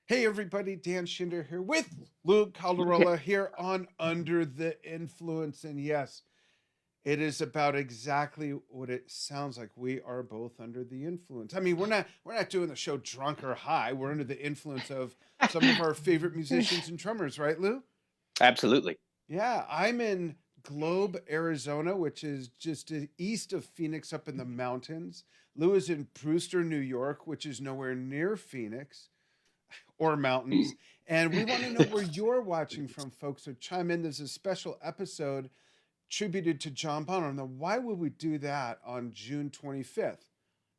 Hey everybody, Dan Schinder here with Luke Caldarella here on Under the Influence. And yes, it is about exactly what it sounds like. We are both under the influence. I mean, we're not doing the show drunk or high. We're under the influence of some of our favorite musicians and drummers, right, Lou? Absolutely. Yeah, I'm in Globe, Arizona, which is just east of Phoenix up in the mountains. Lou is in Brewster, New York, which is nowhere near Phoenix or mountains. And we want to know where you're watching from, folks. So chime in. There's a special episode tributed to John Bonham. Now, why would we do that on June 25th?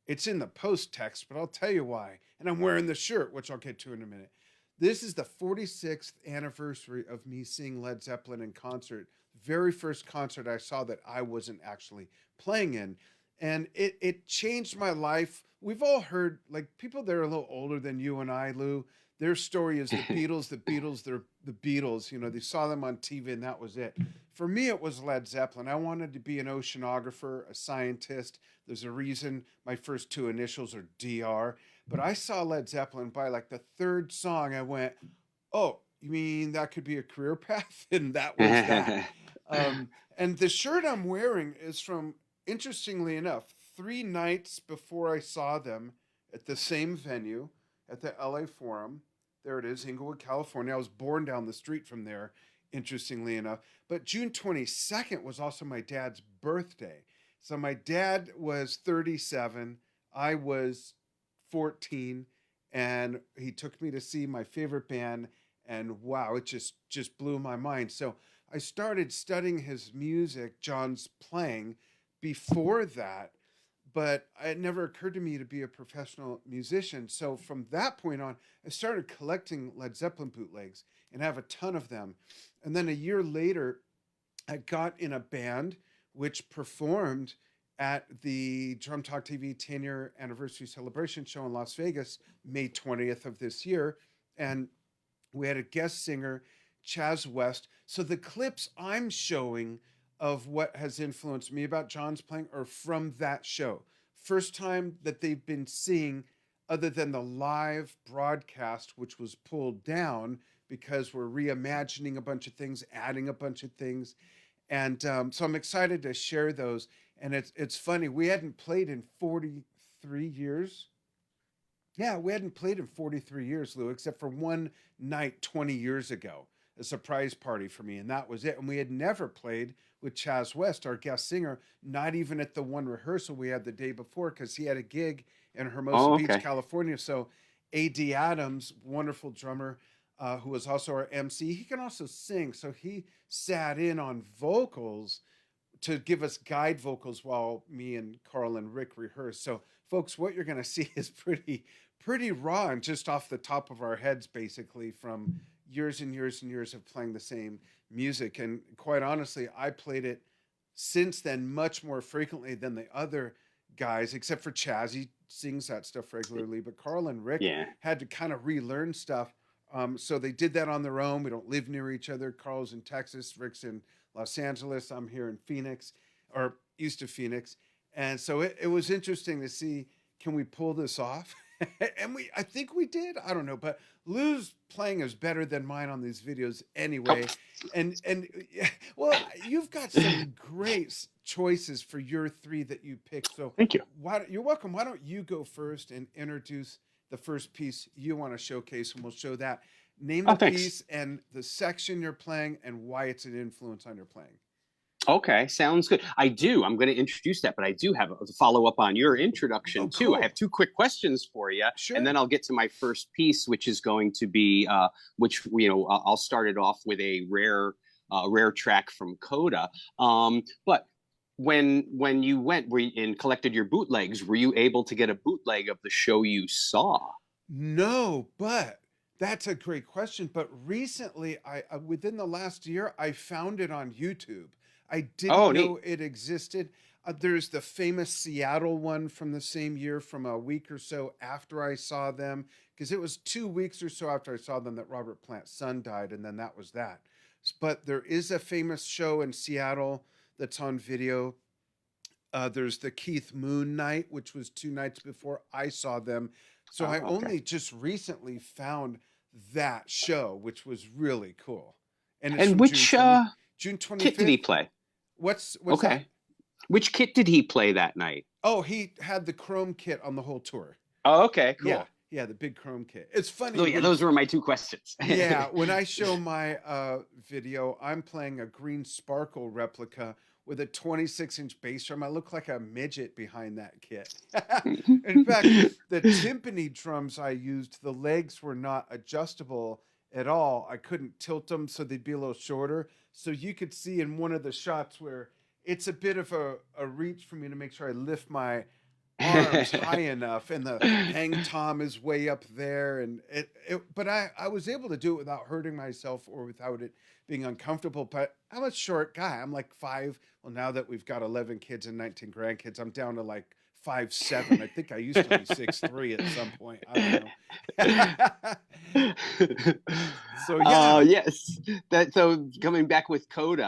It's in the post text, but I'll tell you why. And I'm wearing the shirt, which I'll get to in a minute. This is the 46th anniversary of me seeing Led Zeppelin in concert. Very first concert I saw that I wasn't actually playing in. And it changed my life. We've all heard, like, people that are a little older than you and I, Lou, their story is the Beatles, they're the Beatles. You know, they saw them on TV and that was it. For me, it was Led Zeppelin. I wanted to be an oceanographer, a scientist. There's a reason my first two initials are DR. But I saw Led Zeppelin by like the third song. I went, oh, you mean that could be a career path? And that was that. And the shirt I'm wearing is from, interestingly enough, 3 nights before I saw them at the same venue at the LA Forum. There it is, Inglewood, California. I was born down the street from there, interestingly enough. But June 22nd was also my dad's birthday. So my dad was 37, I was 14, and he took me to see my favorite band, and wow, it just blew my mind. So I started studying his music, John's playing before that, but it never occurred to me to be a professional musician. So from that point on, I started collecting Led Zeppelin bootlegs and have a ton of them. And then a year later, I got in a band which performed at the Drum Talk TV 10-year anniversary celebration show in Las Vegas, May 20th of this year. And we had a guest singer, Chaz West. So the clips I'm showing of what has influenced me about John's playing are from that show. First time that they've been seeing, other than the live broadcast, which was pulled down because we're reimagining a bunch of things, adding a bunch of things. And so I'm excited to share those. And it's funny, we hadn't played in 43 years. Yeah, we hadn't played in 43 years, Lou, except for one night 20 years ago, a surprise party for me, and that was it. And we had never played with Chaz West, our guest singer, not even at the one rehearsal we had the day before, because he had a gig in Hermosa Oh, Beach, okay. California. So A.D. Adams, wonderful drummer, who was also our MC, he can also sing. So he sat in on vocals to give us guide vocals while me and Carl and Rick rehearse. So, folks, what you're going to see is pretty raw and just off the top of our heads, basically from years and years and years of playing the same music. And quite honestly, I played it since then much more frequently than the other guys, except for Chaz. He sings that stuff regularly, but Carl and Rick Yeah. had to kind of relearn stuff. So they did that on their own. We don't live near each other. Carl's in Texas, Rick's in Los Angeles. I'm here in Phoenix, or east of Phoenix. And so it was interesting to see, can we pull this off? And I think we did. I don't know, but Lou's playing is better than mine on these videos Oh, anyway. And yeah, well, you've got some great choices for your three that you picked. So thank you. you're welcome. Why don't you go first and introduce the first piece you want to showcase, and we'll show that. Name Oh, the thanks. piece and the section you're playing and why it's an influence on your playing. Okay, sounds good. I do. I'm going to introduce that, but I do have a follow up on your Oh, introduction too. I have cool. two quick questions for you, and then Sure. I'll get to my first piece, which is going to be, which I'll start it off with a rare track from Coda. But when you went and collected your bootlegs, were you able to get a bootleg of the show you saw? No, but that's a great question. But recently, I within the last year, I found it on YouTube. I didn't Oh, know neat. it existed. There's the famous Seattle one from the same year, from a week or so after I saw them, because it was 2 weeks or so after I saw them that Robert Plant's son died, and then that was that. But there is a famous show in Seattle that's on video. There's the Keith Moon night, which was 2 nights before I saw them. So I Oh, okay. only just recently found that show, which was really cool. And it's And from which June kit did he 25th. play? What's that? Okay. Which kit did he play that night? Oh, he had the chrome kit on the whole tour. Oh, okay, Yeah, cool. yeah, the big chrome kit. It's Oh, funny yeah, when those were my two questions. yeah, when I show my video, I'm playing a green sparkle replica with a 26-inch bass drum. I look like a midget behind that kit. In fact, the timpani drums I used, the legs were not adjustable at all. I couldn't tilt them so they'd be a little shorter. So you could see in one of the shots where it's a bit of a reach for me to make sure I lift my arms high enough, and the hang tom is way up there, and but I was able to do it without hurting myself or without it being uncomfortable. But I'm a short guy. I'm like 5. Well, now that we've got 11 kids and 19 grandkids, I'm down to like 5'7". I think I used to be 6'3" at some point. I don't know. So yeah. Yes. That so coming back with Coda,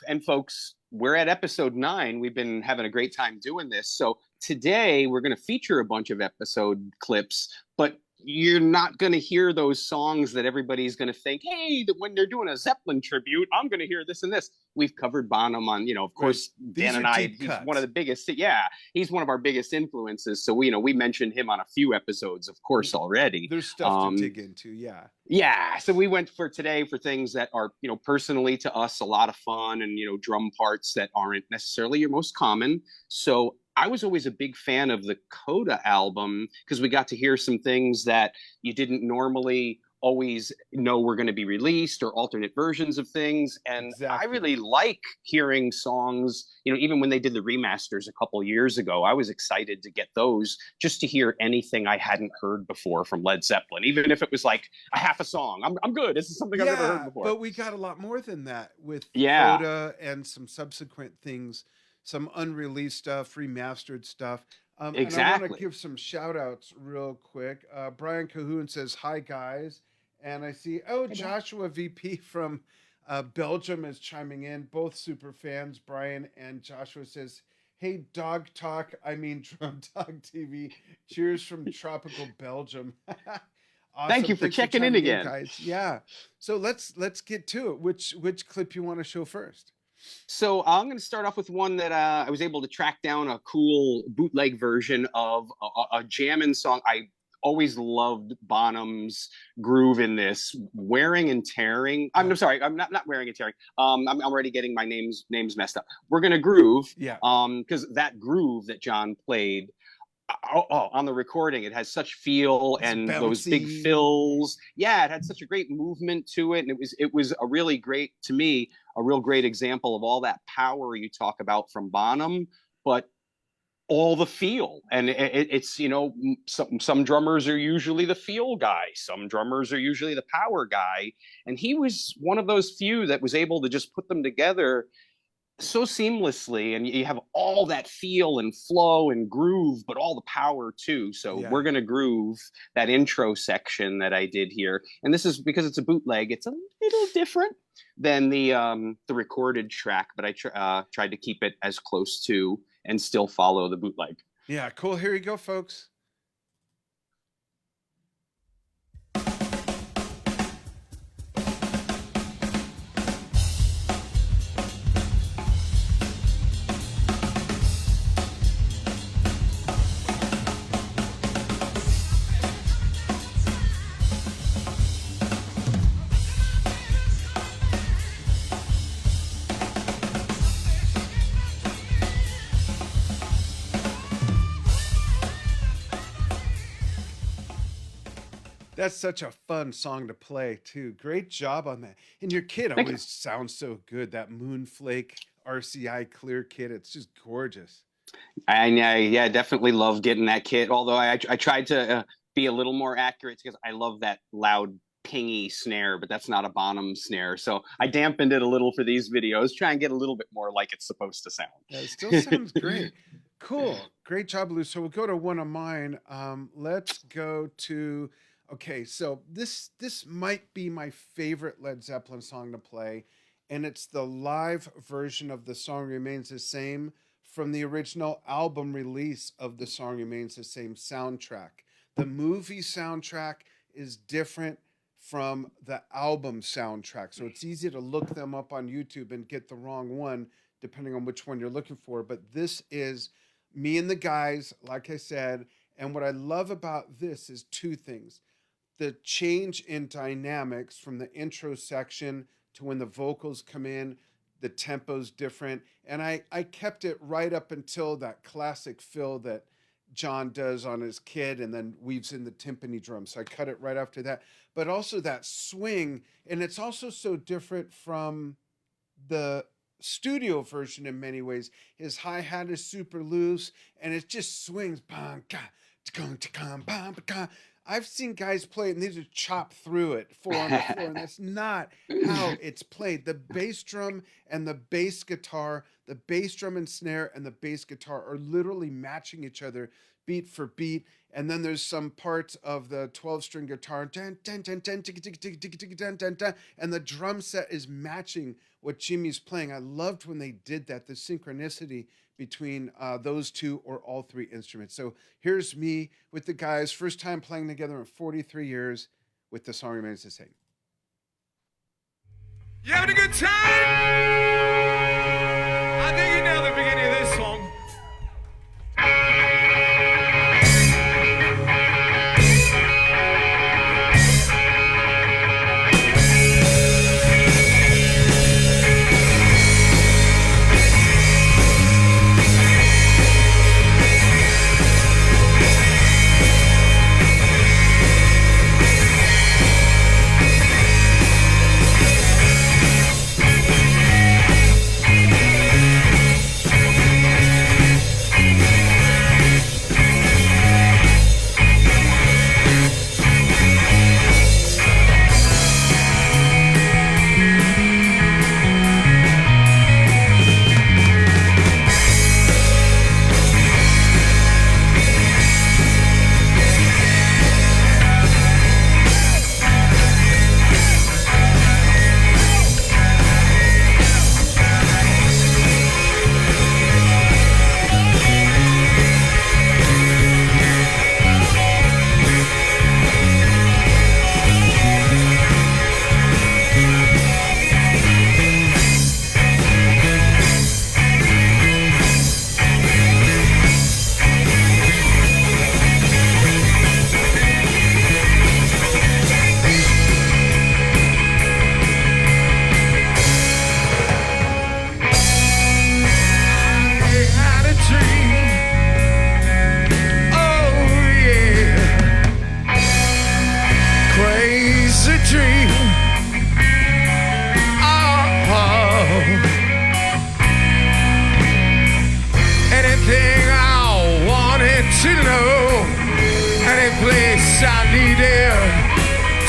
and folks, we're at episode 9. We've been having a great time doing this. So today we're going to feature a bunch of episode clips, but you're not going to hear those songs that everybody's going to think, hey, when they're doing a Zeppelin tribute, I'm going to hear this and this. We've covered Bonham on, of Right. course, These Dan are and I, deep he's one of cuts. the biggest. Yeah, he's one of our biggest influences. So we mentioned him on a few episodes, of course, already. There's stuff to dig into. Yeah. Yeah, so we went for today for things that are, personally to us a lot of fun, and drum parts that aren't necessarily your most common. So I was always a big fan of the Coda album because we got to hear some things that you didn't normally always know were going to be released, or alternate versions of things. And I Exactly. really like hearing songs, even when they did the remasters a couple years ago. I was excited to get those just to hear anything I hadn't heard before from Led Zeppelin, even if it was like a half a song. I'm good. This is something I've never heard Yeah, before. but we got a lot more than that with Yeah, Coda and some subsequent things, some unreleased stuff, remastered stuff. And I want to exactly. give some shout outs real quick. Brian Cahoon says, "Hi, guys." And I see, oh, Hey, Brian. Joshua VP from Belgium is chiming in. Both super fans, Brian and Joshua says, "Hey, Dog Talk, I mean Drum Dog TV. Cheers from tropical Belgium." Thank Awesome. you for Thanks for checking in chiming in, again. guys. Yeah. So let's get to it. Which clip you want to show first? So I'm going to start off with one that I was able to track down a cool bootleg version of a jammin' song. I always loved Bonham's groove in this, "Wearing and Tearing." I'm sorry, I'm not "Wearing and Tearing." I'm already getting my names messed up. "We're Gonna Groove," Yeah. because that groove that John played, on the recording, it has such feel, It's and those big bouncy. fills. Yeah, it had such a great movement to it, and it was a really great, to me, a real great example of all that power you talk about from Bonham, but all the feel. And it's some drummers are usually the feel guy, some drummers are usually the power guy, and he was one of those few that was able to just put them together so seamlessly, and you have all that feel and flow and groove, but all the power too. So Yeah. "We're Gonna Groove," that intro section that I did here, and this is because it's a bootleg, it's a little different than the recorded track, but I tried to keep it as close to and still follow the bootleg. Yeah, cool. Here you go, folks. That's such a fun song to play too. Great job on that. And your kid Thank you. always sounds so good. That Moonflake RCI clear kit. It's just gorgeous. And yeah, definitely love getting that kit. Although I tried to be a little more accurate because I love that loud pingy snare, but that's not a Bonham snare. So I dampened it a little for these videos, try and get a little bit more like it's supposed to Yeah, it still sound. sounds great. Cool. Great job, Lou. So we'll go to one of mine. Let's go to okay, so this might be my favorite Led Zeppelin song to play, and it's the live version of "The Song Remains the Same" from the original album release of "The Song Remains the Same" soundtrack. The movie soundtrack is different. from the album soundtrack. So it's easy to look them up on YouTube and get the wrong one depending on which one you're looking for. But this is Me and the Guys, like I said. And what I love about this is two things: the change in dynamics from the intro section to when the vocals come in, the tempo's different. And I kept it right up until that classic fill that John does on his kid and then weaves in the timpani drum. So I cut it right after that. But also that swing, and it's also so different from the studio version in many ways. His hi-hat is super loose and it just swings. I've seen guys play it and they just chop through it four on the floor, and that's not how it's played. The bass drum and the bass guitar, the bass drum and snare and the bass guitar are literally matching each other beat for beat. And then there's some parts of the 12-string guitar, dun, dun, dun, dun, tick, tick, tick, tick, tick, dun, dun, dun, and the drum set is matching what Jimmy's playing. I loved when they did that, the synchronicity between those two or all three instruments. So here's Me with the Guys, first time playing together in 43 years with The Song Remains the Same. You having a good time? I think you know the beginning of this song.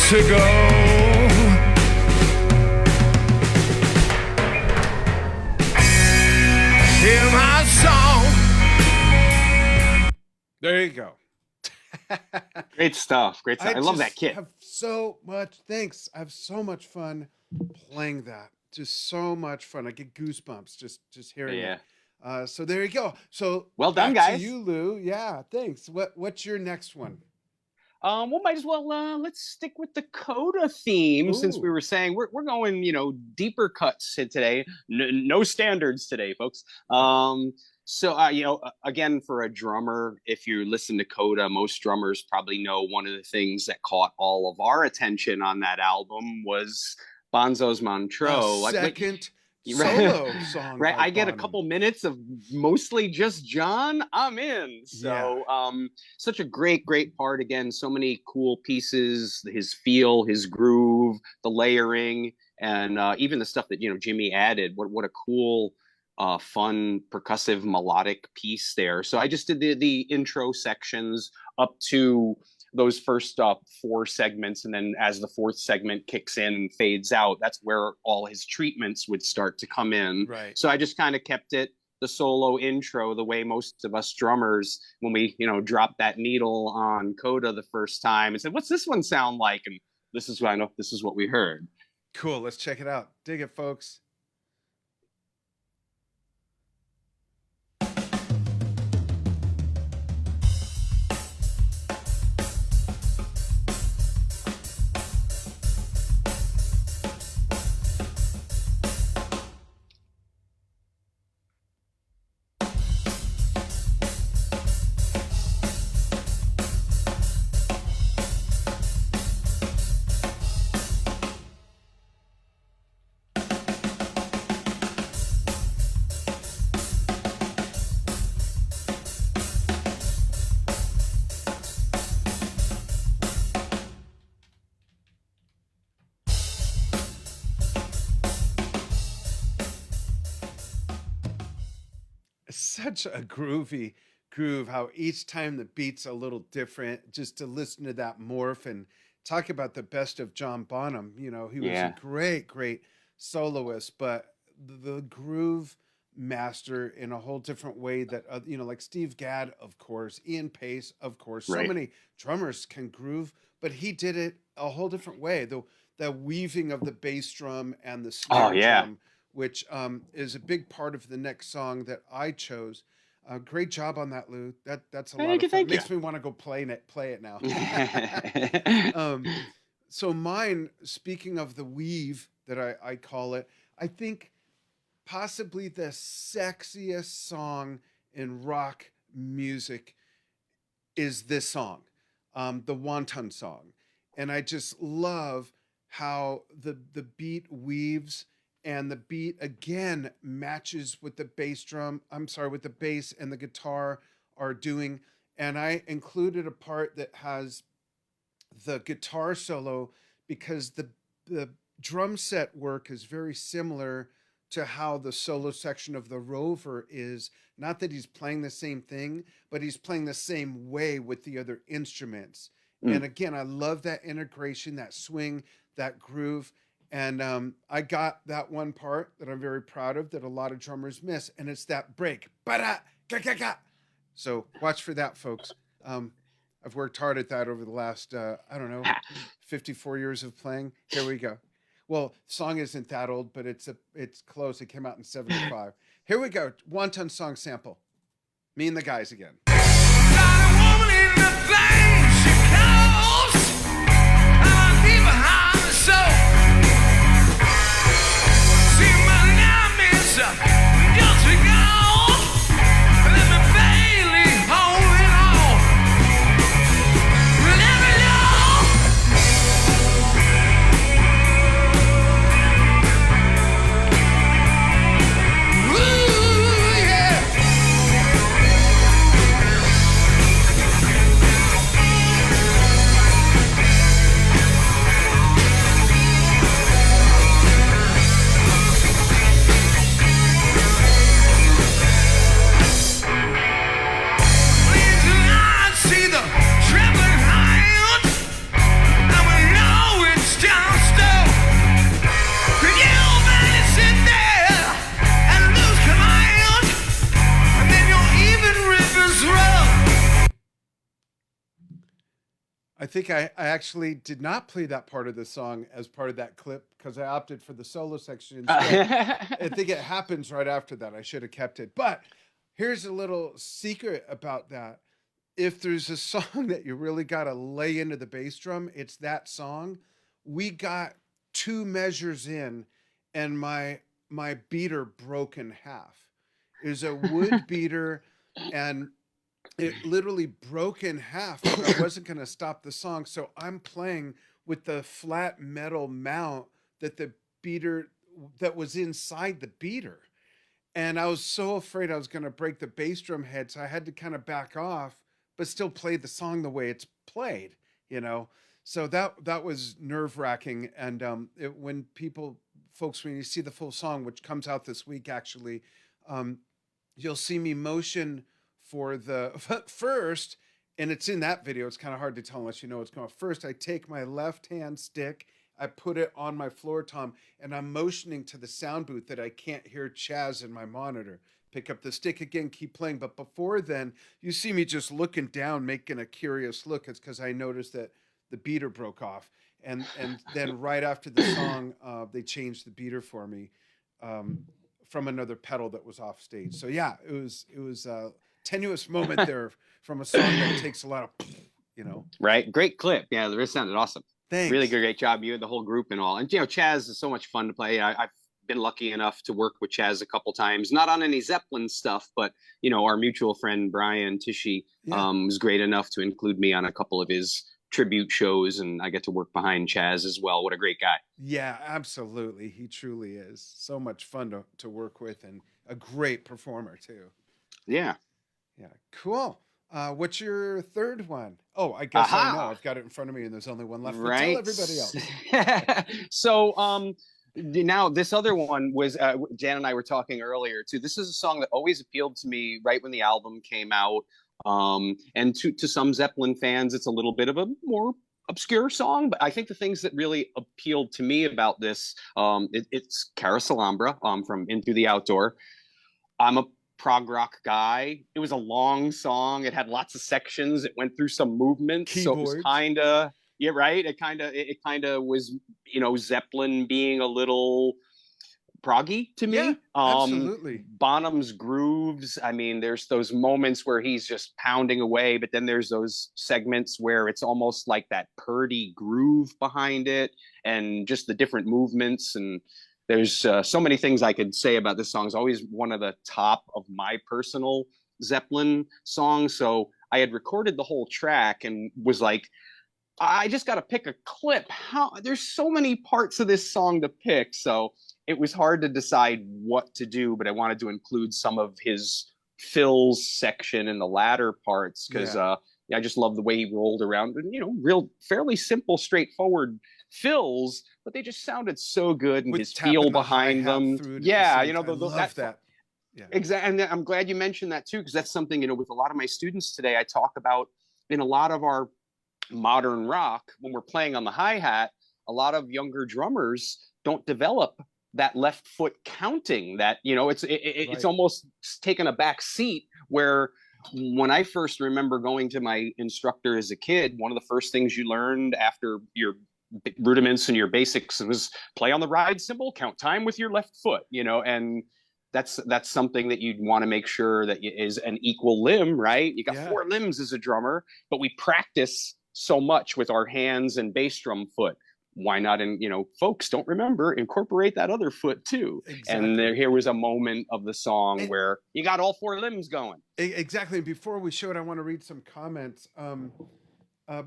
To go. Hear my song. There you go. Great stuff. Great stuff. I love that kit. I have so much fun playing that. Just so much fun. I get goosebumps just hearing it. So there you go. So well done, back guys. To you, Lou. Yeah, thanks. What's your next one? Might as well let's stick with the Coda theme. Ooh. Since we were saying we're going, deeper cuts today. No standards today, folks. So again, for a drummer, if you listen to Coda, most drummers probably know one of the things that caught all of our attention on that album was Bonzo's Montreux. Second solo song, right? I get a couple minutes of mostly just John. I'm in. So, such a great part. Again, so many cool pieces. His feel, his groove, the layering, and even the stuff that Jimmy added. What a cool, fun, percussive, melodic piece there. So I just did the intro sections up to those first 4 segments, and then as the 4th segment kicks in and fades out, that's where all his treatments would start to come in. Right. So I just kind of kept it the solo intro the way most of us drummers, when we dropped that needle on Coda the first time and said, "What's this one sound like?" And this is what I know. This is what we heard. Cool. Let's check it out. Dig it, folks. such a groovy groove. How each time the beat's a little different. Just to listen to that morph and talk about the best of John Bonham. You know, he was Yeah. a great soloist, but the groove master in a whole different way that you know, like Steve Gadd, of course, Ian Pace, of course. So Right. many drummers can groove, but he did it a whole different way. The weaving of the bass drum and the Oh snare yeah. drum, which is a big part of the next song that I chose. Great job on that, Lou. That's a lot Thank you. of fun. Thank you. Makes me want to go play it now. um, so mine, speaking of the weave that I call it, I think possibly the sexiest song in rock music is this song, the Wonton song. And I just love how the beat weaves and the beat again matches with the bass drum. I'm sorry, with the bass and the guitar are doing. And I included a part that has the guitar solo because the drum set work is very similar to how the solo section of the Rover is. Not that he's playing the same thing, but he's playing the same way with the other instruments. And again, I love that integration, that swing, that groove. And I got that one part that I'm very proud of that a lot of drummers miss, and it's that break. Ba-da, ga-ga-ga. So watch for that, folks. I've worked hard at that over the last, I don't know, 54 years of playing. Here we go. Well, song isn't that old, but it's close. It came out in 75. Here we go. Wonton song sample. Me and the guys again. Got a woman in the thing she calls, and I leave behind the soul. See my name is just begun, and let me barely holding on. Let me know. Ooh, yeah. I think I actually did not play that part of the song as part of that clip because I opted for the solo section instead. I think it happens right after that. I should have kept it. But here's a little secret about that. If there's a song that you really got to lay into the bass drum, it's that song. We got 2 measures in and my beater broke in half. It was a wood beater and it literally broke in half, but I wasn't going to stop the song. So I'm playing with the flat metal mount that the beater that was inside the beater. And I was so afraid I was going to break the bass drum head. So I had to kind of back off, but still play the song the way it's played, you know? So that was nerve wracking. And when folks, when you see the full song, which comes out this week, actually, you'll see me motion for the first, and it's in that video. It's kind of hard to tell unless you know what's going on. First, I take my left hand stick, I put it on my floor tom, and I'm motioning to the sound booth that I can't hear Chaz in my monitor. Pick up the stick again, keep playing. But before then, you see me just looking down, making a curious look. It's because I noticed that the beater broke off. And then right after the song, they changed the beater for me from another pedal that was off stage. So yeah, it was tenuous moment there from a song that takes a lot of, you know. Right. Great clip. Yeah, the riff sounded awesome. Thanks. Really great job. You and the whole group and all. And, you know, Chaz is so much fun to play. I've been lucky enough to work with Chaz a couple times, not on any Zeppelin stuff, but, you know, our mutual friend, Brian Tishy, was great enough to include me on a couple of his tribute shows, and I get to work behind Chaz as well. What a great guy. Yeah, absolutely. He truly is. So much fun to work with and a great performer too. Yeah. Yeah, cool. What's your third one? Oh, I guess I know. Aha. I've got it in front of me and there's only one left. But Right. tell everybody else. So Now, this other one was Jan and I were talking earlier too. This is a song that always appealed to me right when the album came out. And to some Zeppelin fans, it's a little bit of a more obscure song, but I think the things that really appealed to me about this, it's Carousel from Into the Outdoor. I'm a prog rock guy. It was a long song. It had lots of sections. It went through some movements, so it was Keyboards. kind of yeah, right. It kind of was Zeppelin being a little proggy to Yeah, me. absolutely. Bonham's grooves. I mean, there's those moments where he's just pounding away, but then there's those segments where it's almost like that Purdy groove behind it, and just the different movements. And there's so many things I could say about this song. It's always one of the top of my personal Zeppelin songs. So I had recorded the whole track and was like, I just got to pick a clip. How there's so many parts of this song to pick, so it was hard to decide what to do. But I wanted to include some of his fills section in the latter parts because Yeah. I just love the way he rolled around. Real fairly simple, straightforward fills, but they just sounded so good, and With his tapping feel the behind hi-hat them. through it at the Yeah, same time. I love that. Yeah. exactly. And I'm glad you mentioned that too, because that's something with a lot of my students today. I talk about in a lot of our modern rock, when we're playing on the hi-hat, a lot of younger drummers don't develop that left foot counting. That it's it's Right. almost taken a back seat. Where when I first remember going to my instructor as a kid, one of the first things you learned after your rudiments and your basics was play on the ride cymbal, count time with your left foot, and that's something that you'd want to make sure that is an equal limb, right? You got Yeah. 4 limbs as a drummer, but we practice so much with our hands and bass drum foot. Why not? And folks don't remember, incorporate that other foot too. And Exactly. here was a moment of the song And- where you got all 4 limbs going. Exactly. And before we show it, I want to read some comments.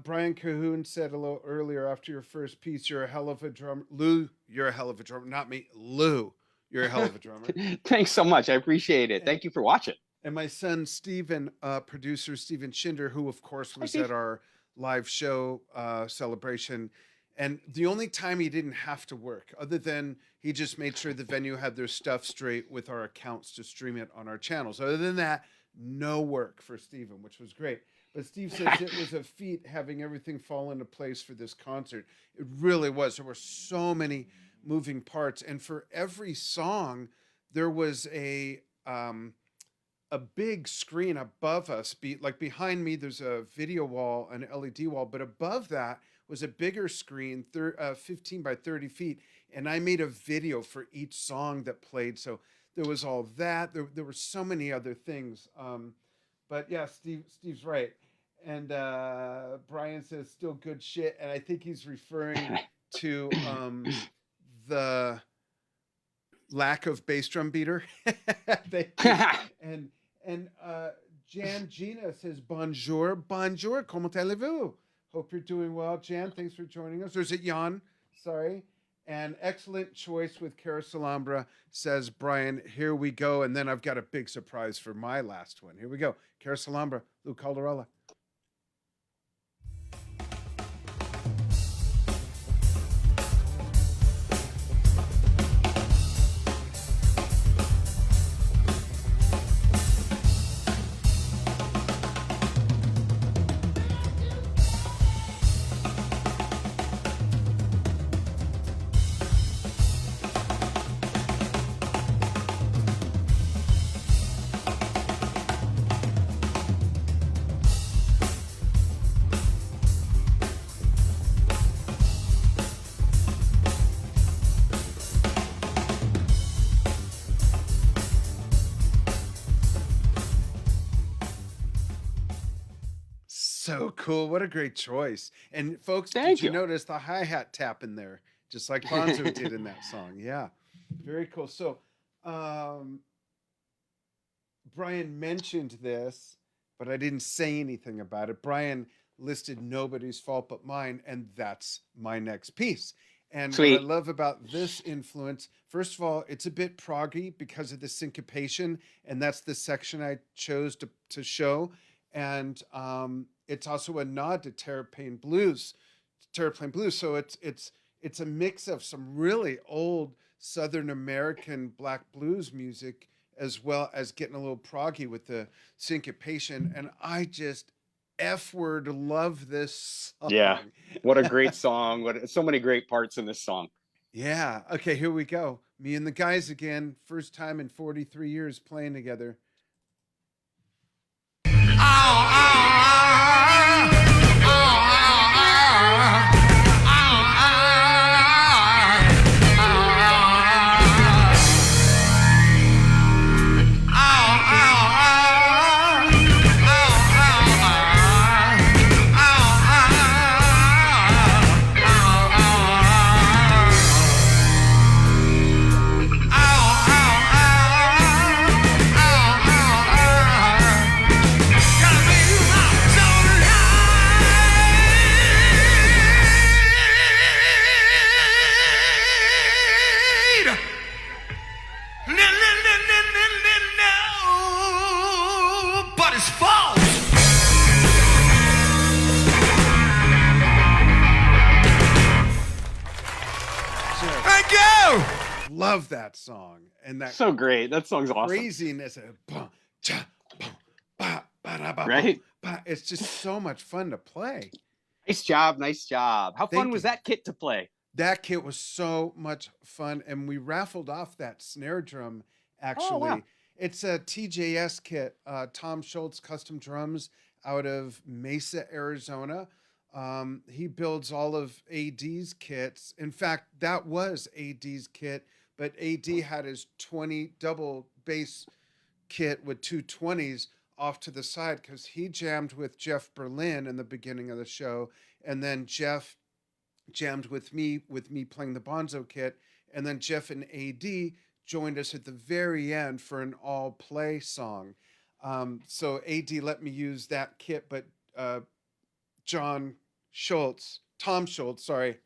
Brian Cahoon said a little earlier after your first piece, "You're a hell of a drummer." Lou, you're a hell of a drummer. Not me. Lou, you're a hell of a drummer. Thanks so much. I appreciate it. Thank you for watching. And my son, Steven, producer Steven Schinder, who, of course, was Steve. at our live show celebration. And the only time he didn't have to work, other than he just made sure the venue had their stuff straight with our accounts to stream it on our channels. Other than that, no work for Steven, which was great. But Steve says it was a feat having everything fall into place for this concert. It really was. There were so many moving parts. And for every song, there was a big screen above us. Like behind me, there's a video wall, an LED wall, but above that was a bigger screen, 15 by 30 feet. And I made a video for each song that played. So there was all that. There were so many other things. But yeah, Steve's right. And Brian says still good shit. And I think he's referring to the lack of bass drum beater. and Jan Gina says bonjour, comment allez-vous? Hope you're doing well, Jan. Thanks for joining us. Or is it Jan? Sorry. And excellent choice with Carousel, says Brian. Here we go. And then I've got a big surprise for my last one. Here we go. Carousel, Lou Calderola. So cool. What a great choice. And folks, Thank did you you. notice the hi-hat tap in there? Just like Bonzo did in that song. Yeah. Very cool. So Brian mentioned this, but I didn't say anything about it. Brian listed Nobody's Fault But Mine, and that's my next piece. And Sweet. what I love about this influence, first of all, it's a bit proggy because of the syncopation, and that's the section I chose to show. And it's also a nod to Terraplane Blues. So it's a mix of some really old Southern American black blues music as well as getting a little proggy with the syncopation. And I just F word love this Yeah. song. What a great song. What so many great parts in this song. Yeah. Okay, here we go. Me and the guys again. First time in 43 years playing together. But it's false. Just Thank you. love that song and that So great. That song's awesome. craziness of bum, cha, bum, ba, ba, da, ba, Right? bum, ba. It's just so much fun to play. Nice job. Nice job. How fun Thank was you. that kit to play? That kit was so much fun, and we raffled off that snare drum. Actually, wow. it's a TJS kit, Tom Schultz custom drums out of Mesa, Arizona. He builds all of AD's kits. In fact, that was AD's kit, but AD had his 20 double bass kit with two 20s off to the side because he jammed with Jeff Berlin in the beginning of the show, and then Jeff jammed with me playing the Bonzo kit, and then Jeff and AD joined us at the very end for an all play song. So AD let me use that kit, but Tom Schultz, sorry,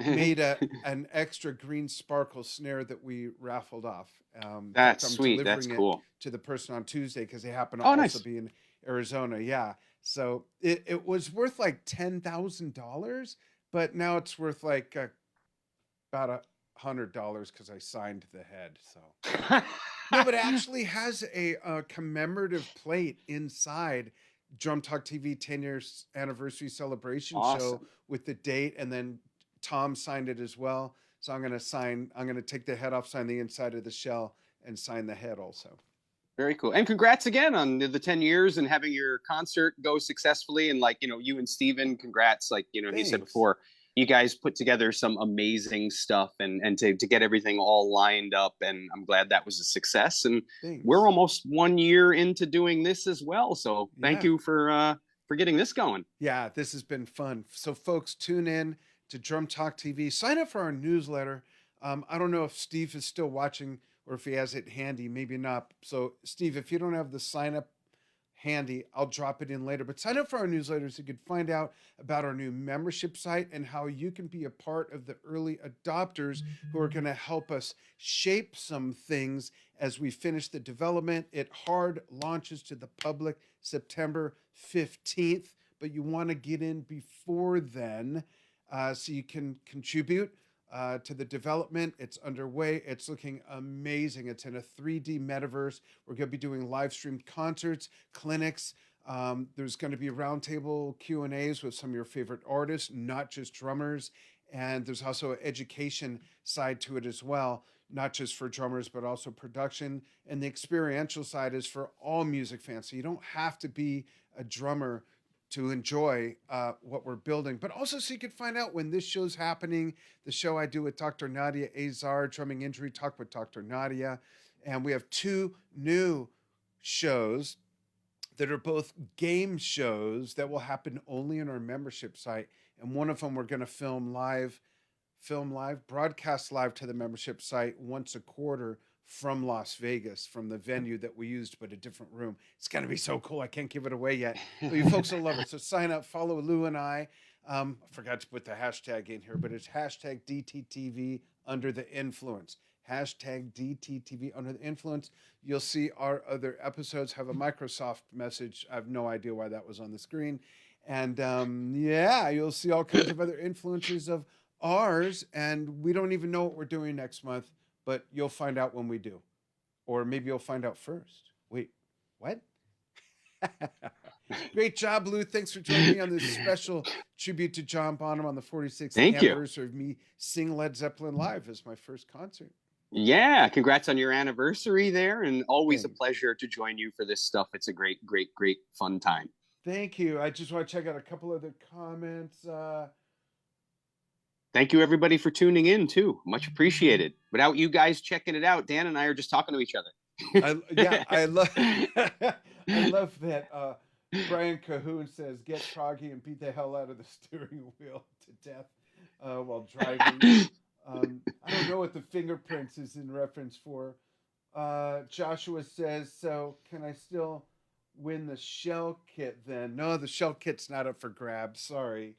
made an extra green sparkle snare that we raffled off. In fact, That's I'm sweet. That's delivering it cool. to the person on Tuesday because they happen to Oh, also nice. be in Arizona. Yeah. So it was worth like $10,000, but now it's worth like about $100 because I signed the head. So no, but it actually has a commemorative plate inside Drum Talk TV 10 years anniversary celebration show Awesome. with the date, and then Tom signed it as well. So I'm gonna take the head off, sign the inside of the shell, and sign the head also. Very cool. And congrats again on the 10 years and having your concert go successfully. And like, you and Steven, congrats. Like, he said Thanks. before, you guys put together some amazing stuff and to get everything all lined up. And I'm glad that was a success. And Thanks. we're almost 1 year into doing this as well. So thank Yeah. you for getting this going. Yeah, this has been fun. So, folks, tune in to Drum Talk TV. Sign up for our newsletter. I don't know if Steve is still watching or if he has it handy. Maybe not. So, Steve, if you don't have the sign up handy, I'll drop it in later. But sign up for our newsletter so you can find out about our new membership site and how you can be a part of the early adopters who are going to help us shape some things as we finish the development. It hard launches to the public September 15th, but you want to get in before then so you can contribute to the development. It's underway. It's looking amazing. It's in a 3D metaverse. We're going to be doing live streamed concerts, clinics. There's going to be roundtable Q&As with some of your favorite artists, not just drummers. And there's also an education side to it as well, not just for drummers, but also production. And the experiential side is for all music fans. So you don't have to be a drummer to enjoy what we're building, but also so you could find out when this show's happening. The show I do with Dr. Nadia Azar, Drumming Injury Talk with Dr. Nadia. And we have two new shows that are both game shows that will happen only on our membership site. And one of them we're going to film live, broadcast live to the membership site once a quarter from Las Vegas, from the venue that we used, but a different room. It's going to be so cool. I can't give it away yet, but you folks will love it. So sign up, follow Lou and I. I forgot to put the hashtag in here, but it's hashtag DTTV under the influence. Hashtag DTTV under the influence. You'll see our other episodes have a Microsoft message. I have no idea why that was on the screen. And yeah, you'll see all kinds of other influences of ours, and we don't even know what we're doing next month, but you'll find out when we do. Or maybe you'll find out first. Wait, what? Great job, Lou. Thanks for joining me on this special tribute to John Bonham on the 46th Thank you. anniversary of me sing Led Zeppelin live as my first concert. Yeah, congrats on your anniversary there, and always a Thanks. pleasure to join you for this stuff. It's a great, great, great fun time. Thank you. I just want to check out a couple other comments. Thank you, everybody, for tuning in too. Much appreciated. Without you guys checking it out, Dan and I are just talking to each other. I love I love that Brian Cahoon says get proggy and beat the hell out of the steering wheel to death while driving. I don't know what the fingerprints is in reference for. Joshua says, so can I still win the shell kit then? No, the shell kit's not up for grabs. Sorry.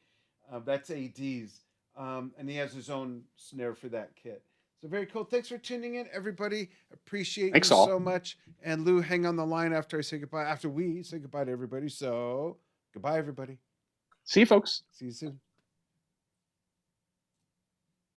That's AD's. And he has his own snare for that kit. So very cool. Thanks for tuning in, everybody. Appreciate Thanks you all. so much. And Lou, hang on the line after I say goodbye, after we say goodbye to everybody. So goodbye, everybody. See you, folks. See you soon.